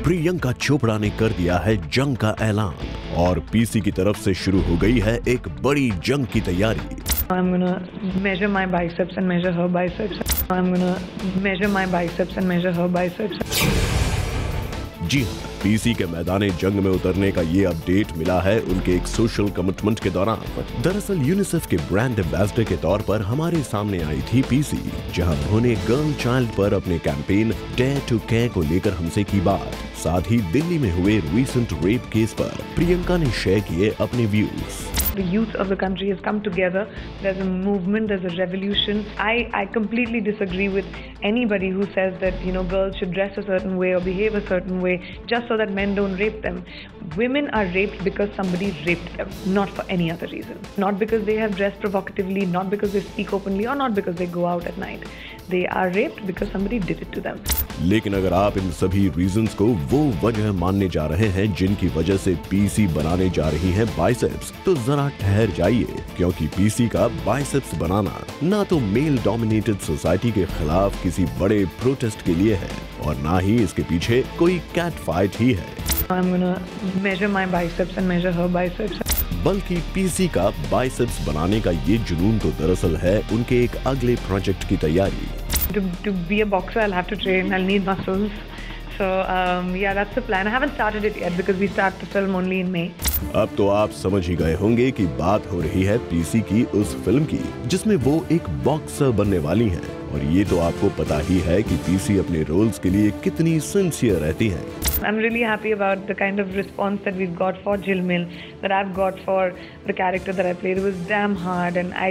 प्रियंका चोपड़ा ने कर दिया है जंग का ऐलान और पीसी की तरफ से शुरू हो गई है एक बड़ी जंग की तैयारी। I'm gonna measure my biceps and measure her biceps. I'm gonna measure my biceps and measure her biceps. जी हाँ, पीसी के मैदाने जंग में उतरने का ये अपडेट मिला है उनके एक सोशल कमिटमेंट के दौरान। दरअसल यूनिसेफ के ब्रांड एम्बेसडर के तौर पर हमारे सामने आई थी पीसी, जहां उन्होंने गर्ल चाइल्ड पर अपने कैंपेन डेयर टू केयर को लेकर हमसे की बात। साथ ही दिल्ली में हुए रीसेंट रेप केस पर प्रियंका ने शेयर किए अपने views. The youth of the country has come together. There's a movement, there's a revolution. I completely disagree with anybody who says that, you know, girls should dress a certain way or behave a certain way just so that men don't rape them. Women are raped because somebody raped them, not for any other reason. Not because they have dressed provocatively, not because they speak openly, or not because they go out at night. They are raped because somebody did it to them. लेकिन अगर आप इन सभी reasons को वो वजह मानने जा रहे हैं जिनकी वजह से पीसी बनाने जा रही है बाइसेप्स, तो जरा ठहर जाइए, क्योंकि पीसी का बाइसेप्स बनाना ना तो मेल डोमिनेटेड सोसाइटी के खिलाफ किसी बड़े प्रोटेस्ट के लिए है और ना ही इसके पीछे कोई कैट फाइट ही है। I'm gonna measure my biceps and measure her biceps. बल्कि पीसी का बाइसेप्स बनाने का ये जुनून तो दरअसल है उनके एक अगले प्रोजेक्ट की तैयारी। To be a boxer, I'll have to train. I'll need muscles. So yeah, that's the plan. I haven't started it yet because we start the film only in May. अब तो आप समझ ही गए होंगे कि बात हो रही है पीसी की उस फिल्म की जिसमें वो एक बॉक्सर बनने वाली हैं। और ये तो आपको पता ही है कि पीसी अपने रोल्स के लिए कितनी सिंसियर रहती हैं। I'm really happy about the kind of response that we've got for Jilmil, that I've got for the character that I played. It was damn hard, and I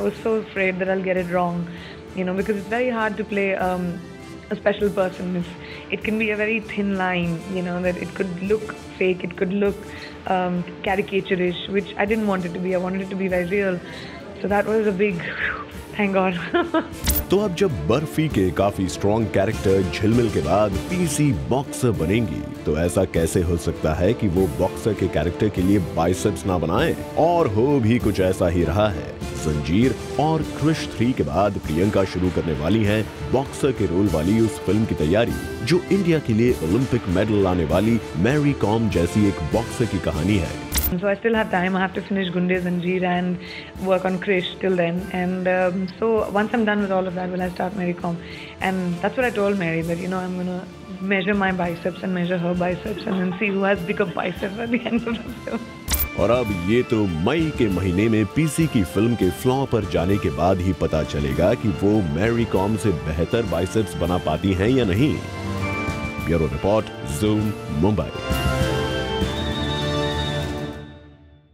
was so afraid that I'll get it wrong, you know, because it's very hard to play a special person. It can be a very thin line, you know, that it could look fake, it could look caricaturish, which I didn't want it to be. I wanted it to be very real. So that was a big, thank God. तो अब जब बर्फी के काफी strong character झिलमिल के बाद PC boxer बनेंगी, तो ऐसा कैसे हो सकता है कि वो बॉक्सर के कैरेक्टर के लिए बाइसेप्स ना बनाए? और हो भी कुछ ऐसा ही रहा है। जंजीर और क्रिश 3 के बाद प्रियंका शुरू करने वाली है बॉक्सर के रोल वाली उस फिल्म की तैयारी, जो इंडिया के लिए ओलंपिक मेडल लाने वाली मैरी कॉम जैसी एक बॉक्सर की कहानी है। So I still have time. I have to finish Gunde Zanjeer and work on Krish till then. And so once I'm done with all of that, will I start Mary Com? And that's what I told Mary, that, you know, I'm going to measure my biceps and measure her biceps and then see who has bigger biceps at the end of the film. और अब ये तो मई के महीने में PC की film के flaw पर जाने के बाद ही पता चलेगा कि वो मैरी कॉम से बेहतर बाइसेप्स बना पाती हैं या नहीं। Bureau report, zoom, Mumbai.